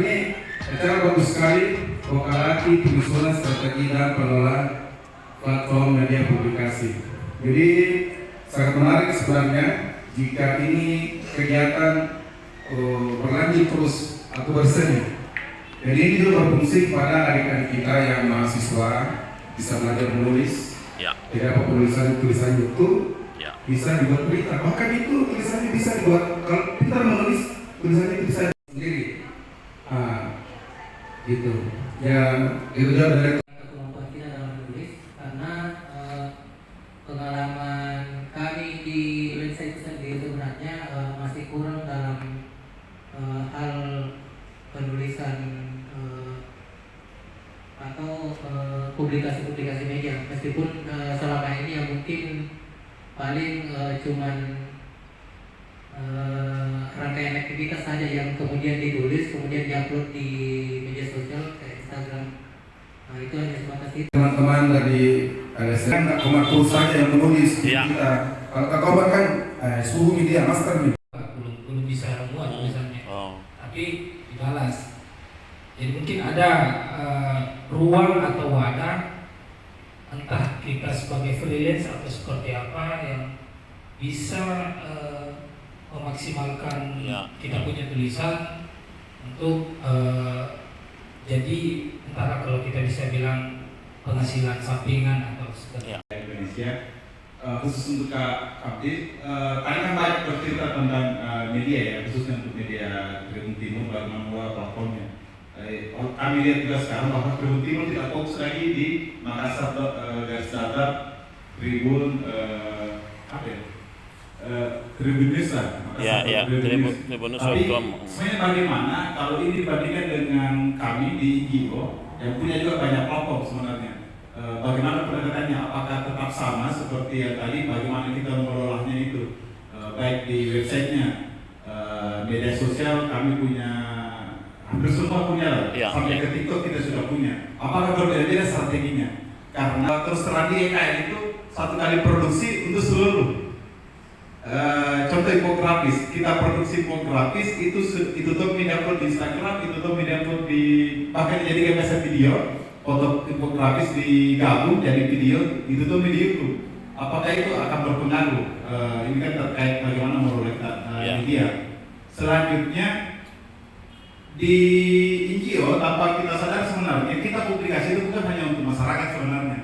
ini acara bagus sekali, Vokalaki penyusunan strategi dan pengelolaan platform media publikasi. Jadi sangat menarik sebenarnya jika ini kegiatan berlanjut terus atau bersemi. Dan ini juga berfungsi pada adik-adik kita yang mahasiswa bisa belajar menulis. Tidak apa tulisan YouTube bisa dibuat berita. Bahkan itu tulisannya bisa dibuat, kalau pintar menulis tulisannya itu bisa sendiri. Gitu. Ya itu juga dari kemampuan kita dalam menulis karena pengalaman kami di website sendiri sebenarnya masih kurang dalam hal penulisan atau publikasi-publikasi media, meskipun selama ini ya mungkin paling cuman rangkaian aktivitas saja yang kemudian ditulis kemudian diupload di media sosial kayak Instagram. Itu hanya sebatas itu. Teman-teman dari LSM nggak komatur saja yang menulis kita. Kalau Kak Kobar kan suhu media master nih. Belum bisa buat tulisannya, tapi dibalas. Jadi mungkin ada ruang atau wadah, entah kita sebagai freelance atau seperti apa yang bisa memaksimalkan kita punya tulisan untuk jadi antara kalau kita bisa bilang penghasilan sampingan atau seperti Indonesia. Khusus untuk Kak Abdi, tadi kan banyak bercerita tentang media ya, khususnya untuk media Tribun Timur bagaimana platformnya. Kami lihat juga sekarang bahwa Tribun Timur tidak fokus lagi di Makassar garis datar Tribun Tribun Nusa. Tapi sebenarnya bagaimana kalau ini dibandingkan dengan kami di IGO yang punya juga banyak platform sebenarnya. Bagaimana pendekatannya? Apakah tetap sama seperti yang tadi? Bagaimana kita mengelolanya itu? Baik di websitenya, media sosial kami punya, hampir semua punya, sampai ke TikTok kita sudah punya. Apakah berbeda-beda strateginya? Karena terus terang di EKN itu satu kali produksi untuk seluruh. Contoh infografis, kita produksi infografis itu tuh media upload di Instagram, itu tuh media upload di, bahkan jadi gambar video. Foto infografis digabung jadi video, itu tuh media YouTube. Apakah itu akan berpengaruh? Ini kan terkait bagaimana mengelola media. Selanjutnya di NGO tanpa kita sadar sebenarnya kita publikasi itu bukan hanya untuk masyarakat sebenarnya.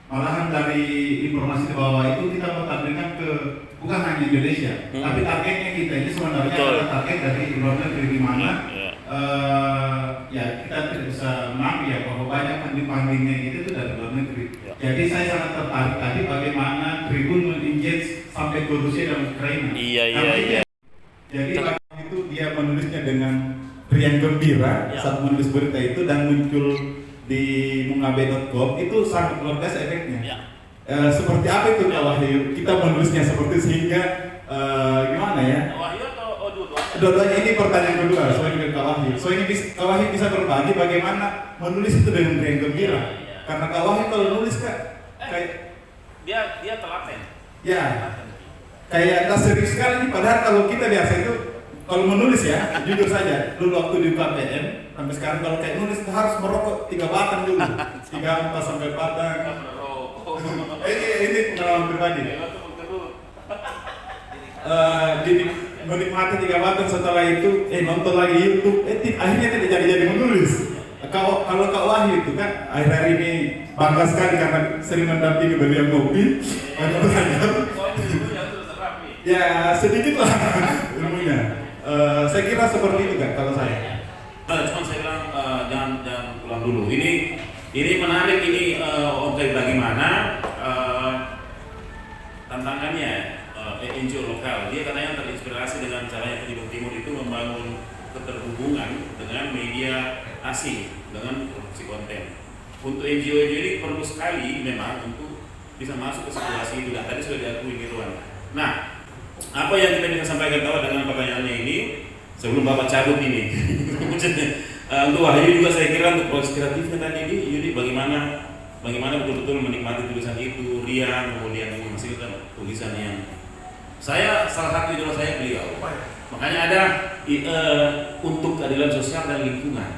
Malahan dari informasi di bawah itu kita bertampilkan ke bukan hanya Indonesia, tapi targetnya kita ini sebenarnya adalah target dari luar negeri di mana. Ya kita tidak bisa mengambil ya bahwa banyak funding-fundingnya itu dari luar negeri. Jadi saya sangat tertarik tadi bagaimana Tribun men-engage sampai ke Rusia dan Ukraina. Jadi itu dia menulisnya dengan riang gembira saat menulis berita itu dan muncul di mungabe.com itu sangat luar biasa efeknya. Seperti apa itu Kak Wahyu? Kita menulisnya seperti sehingga gimana ya? Dua-duanya ini pertanyaan kedua, soalnya dengan Kak Wahyu. Soalnya Kak Wahyu bisa berbagi bagaimana menulis itu dengan riang gembira. Karena Kak Wahyu kalau nulis Kak, kayak dia telaten. Ya, kayak serius sekali nih. Padahal kalau kita biasa itu kalau menulis ya, jujur saja, dulu waktu di KPM sampai sekarang kalau kayak nulis harus merokok 3 batang dulu, 3-4 sampai batang. Ini pengalaman pribadi. Jadi menikmati 3 batang setelah itu nonton lagi YouTube, akhirnya tidak jadi menulis. Kalau Kak Wahyu itu kan akhir-akhir ini bangga sekali karena sering mendampingi beliau ngopi, ya sedikit lah ilmunya. Saya kira seperti itu kan kalau saya. Cuma saya bilang jangan pulang dulu. Ini menarik ini untuk bagaimana tantangannya. NGO lokal, dia katanya terinspirasi dengan caranya Tribun Timur itu membangun keterhubungan dengan media asing dengan produksi konten. Untuk NGO ini perlu sekali memang untuk bisa masuk ke situasi itu. Dan tadi sudah diakui Nirwan. Nah, apa yang kita bisa sampaikan tahu dengan pertanyaannya ini sebelum Bapak cabut ini? Untuk Wahyu juga saya kira untuk proses kreatifnya tadi ini bagaimana betul-betul menikmati tulisan itu, riang, kemudian menghasilkan tulisan yang saya salah satu idola saya beliau Makanya ada untuk keadilan sosial dan lingkungan.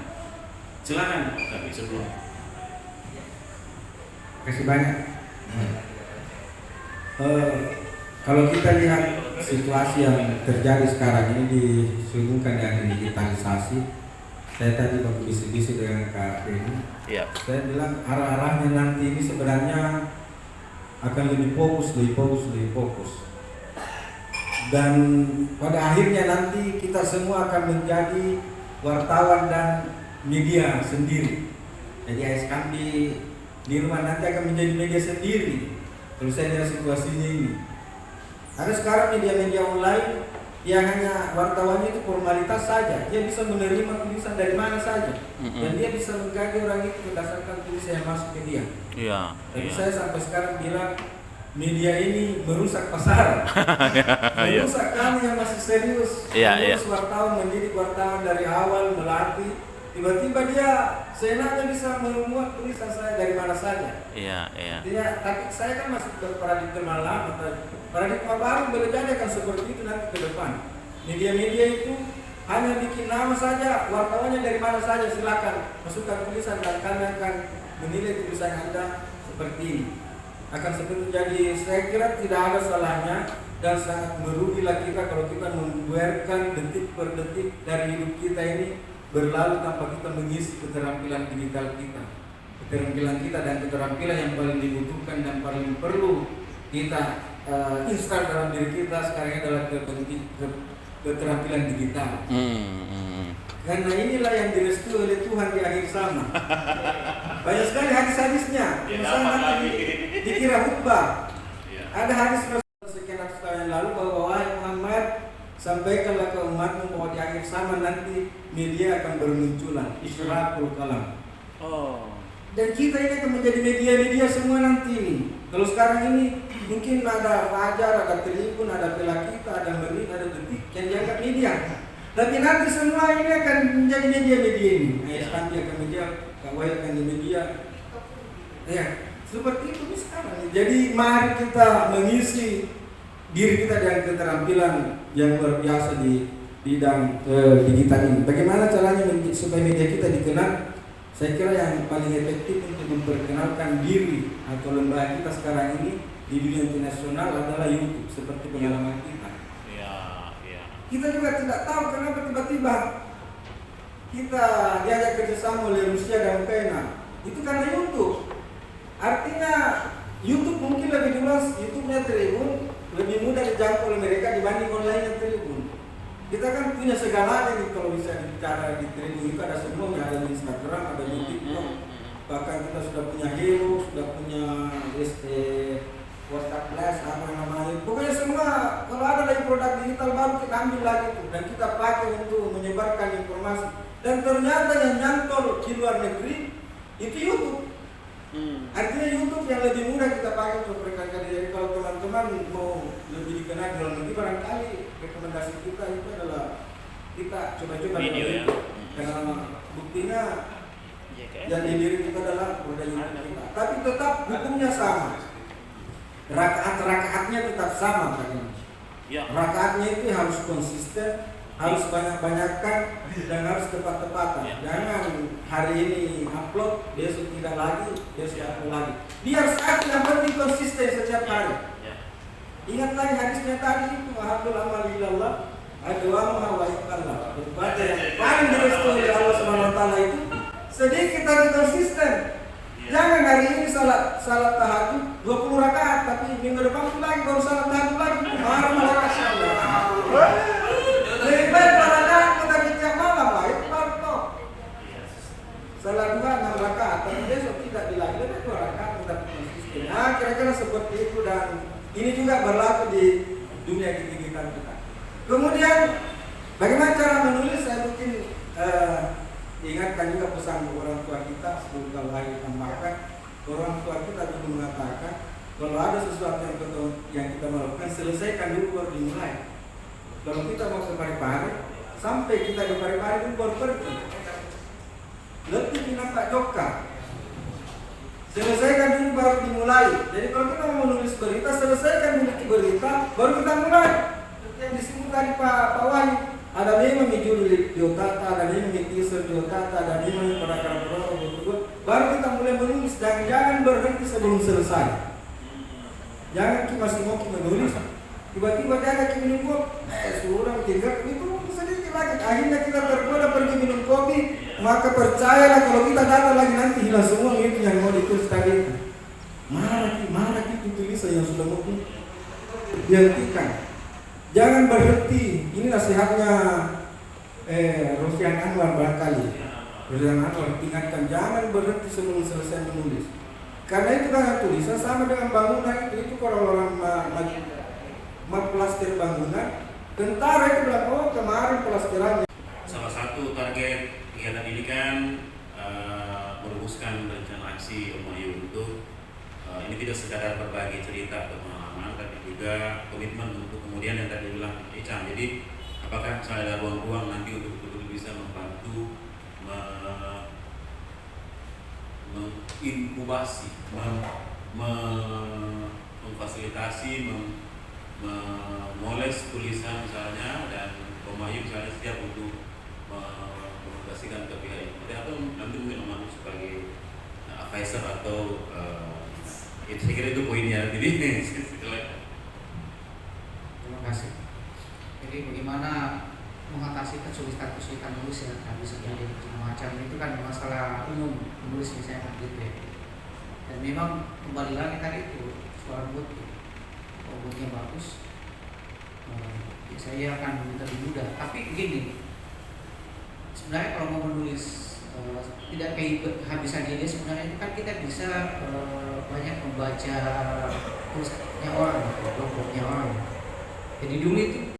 Silakan kami sebelum. Terima kasih banyak. Kalau kita lihat situasi yang terjadi sekarang ini disehubungkan dengan digitalisasi, saya tadi berbisik-bisik dengan Kak Denny. Iya. Saya bilang arah-arahnya nanti ini sebenarnya akan lebih fokus. Dan pada akhirnya nanti kita semua akan menjadi wartawan dan media sendiri. Jadi ASKAM di rumah nanti akan menjadi media sendiri. Kalau saya lihat situasinya ini, ada sekarang media-media online yang hanya wartawannya itu formalitas saja. Dia bisa menerima tulisan dari mana saja, dan dia bisa menggaji orang itu berdasarkan tulisan yang masuk ke dia. Iya. Tapi saya sampai sekarang bilang media ini merusak pasar, merusak kami yang masih serius, mengurus wartawan, mendidik wartawan dari awal, melatih. Tiba-tiba dia seenaknya bisa memuat tulisan saya dari mana saja. Iya. Tapi saya kan masih berparadigma lama, paradigma baru boleh jadi akan seperti itu nanti ke depan. Media-media itu hanya bikin nama saja, wartawannya dari mana saja, silakan masukkan tulisan dan kami akan menilai tulisan Anda seperti ini. Akan seperti jadi, saya kira tidak ada salahnya dan sangat merugilah kita kalau kita membiarkan detik per detik dari hidup kita ini berlalu tanpa kita mengisi keterampilan digital kita. Keterampilan kita dan keterampilan yang paling dibutuhkan dan paling perlu kita install dalam diri kita sekarang adalah keterampilan digital. Karena inilah yang direstui oleh Tuhan di akhir zaman. Banyak sekali hadis-hadisnya. Misalnya nanti dikira khutbah. Ada hadis Rasul sekian ratus tahun yang lalu bahwa wahai Muhammad, sampaikanlah ke umatmu bahwa di akhir zaman nanti media akan bermunculan, isyraqul kalam. Dan kita ini akan menjadi media-media semua nanti ini. Kalau sekarang ini mungkin ada Fajar, ada Tribun, ada Bela Kita, ada Menit, ada Detik yang dianggap media. Tapi nanti semua ini akan menjadi media-media ini. Nanti akan media, Kawai akan di media. Ya, seperti itu sekarang. Jadi mari kita mengisi diri kita dengan keterampilan yang luar biasa di bidang digital ini. Bagaimana caranya supaya media kita dikenal? Saya kira yang paling efektif untuk memperkenalkan diri atau lembaga kita sekarang ini di dunia internasional adalah YouTube, seperti pengalaman kita. Kita juga tidak tahu kenapa tiba-tiba kita diajak kerjasama oleh Rusia dan Ukraina. Itu karena YouTube. Artinya YouTube mungkin lebih luas, YouTube-nya Tribun lebih mudah dijangkau oleh mereka dibanding online-nya Tribun. Kita kan punya segalanya nih kalau bisa bicara di Tribun itu ada semuanya, ada di Instagram, ada di TikTok. Bahkan kita sudah punya Hero, sudah punya WhatsApp Plus, apa namanya. Pokoknya semua kalau ada lagi produk digital baru kita ambil lagi itu dan kita pakai untuk menyebarkan informasi. Dan ternyata yang nyantol di luar negeri itu YouTube. Artinya YouTube yang lebih mudah kita pakai untuk perkara. Jadi kalau teman-teman mau lebih dikenal di luar negeri, barangkali rekomendasi kita itu adalah kita coba-coba video ya. Karena buktinya yang di diri kita adalah produk YouTube kita. Tapi tetap hukumnya sama. Rakaat-rakaatnya tetap sama kan. Rakaatnya itu harus konsisten, harus banyak-banyakkan dan harus tepat-tepatan. Jangan hari ini upload, besok tidak lagi, besok upload lagi. Biar satu yang penting konsisten setiap hari. Ingat lagi hadisnya tadi itu, ahabul amal ilallah, adwamuha wa iqallah. Ibadah yang paling direstui oleh Allah Subhanahu wa taala itu sedikit tapi konsisten. Jangan hari ini salat tahajud 20 rakaat, tapi minggu depan lagi baru salat tahajud lagi. Marah lebih baik rakaat kita tiap malam lah, itu baru toh. Salat 6 rakaat, tapi besok tidak dilagi, lebih 2 rakaat kita konsisten. Nah, kira-kira seperti itu dan ini juga berlaku di dunia digital kita. Kemudian bagaimana cara menulis? Saya mungkin ingatkan juga pesan orang tua kita sebelum lahir tambahkan. Orang tua kita dulu mengatakan kalau ada sesuatu yang kita melakukan, selesaikan dulu baru dimulai. Kalau kita mau ke Parepare, sampai kita di Parepare itu baru pergi. Lebih nampak joka. Selesaikan dulu baru dimulai. Jadi kalau kita mau menulis berita, selesaikan dulu berita, baru kita mulai. Yang disebut tadi Pak Wahyu, Jotata, ada ini teaser Jotata, ada ini perkara-perkara baru kita mulai menulis. Jangan berhenti sebelum selesai. Jangan kita masih mau menulis, tiba-tiba jangan kita minum kopi, sudah tinggal itu sedikit lagi. Akhirnya kita tergoda pergi minum kopi, maka percayalah kalau kita datang lagi nanti hilang semua itu yang mau ditulis tadi. Marah itu tulisan yang sudah mau dihentikan. Jangan berhenti. Ini nasihatnya Rosian Anwar barangkali. Rosian Anwar ingatkan jangan berhenti sebelum selesai menulis. Karena itu kan tulisan sama dengan bangunan itu kalau orang plaster bangunan, tentara itu bilang oh kemarin plasterannya. Salah satu target kegiatan ini kan merumuskan rencana aksi Omayu untuk ini tidak sekadar berbagi cerita atau pengalaman, tapi juga komitmen untuk kemudian yang tadi bilang Icam. Jadi apakah misalnya ada ruang-ruang nanti untuk betul-betul bisa membantu menginkubasi, memfasilitasi, memoles tulisan misalnya, dan Omayu misalnya siap untuk mengomunikasikan ke pihak ini. Atau nanti mungkin Omayu sebagai advisor atau itu saya kira itu poinnya. Jadi terima kasih. Jadi bagaimana mengatasi kesulitan nulis ya, bisa jadi macam itu kan masalah umum menulis misalnya gitu ya. Dan memang kembali lagi tadi itu soal moodnya bagus. Ya saya akan lebih mudah. Tapi begini, sebenarnya kalau mau menulis tidak kayak kehabisan ide, sebenarnya itu kan kita bisa banyak membaca tulisannya orang, blog-blognya orang. Jadi dulu itu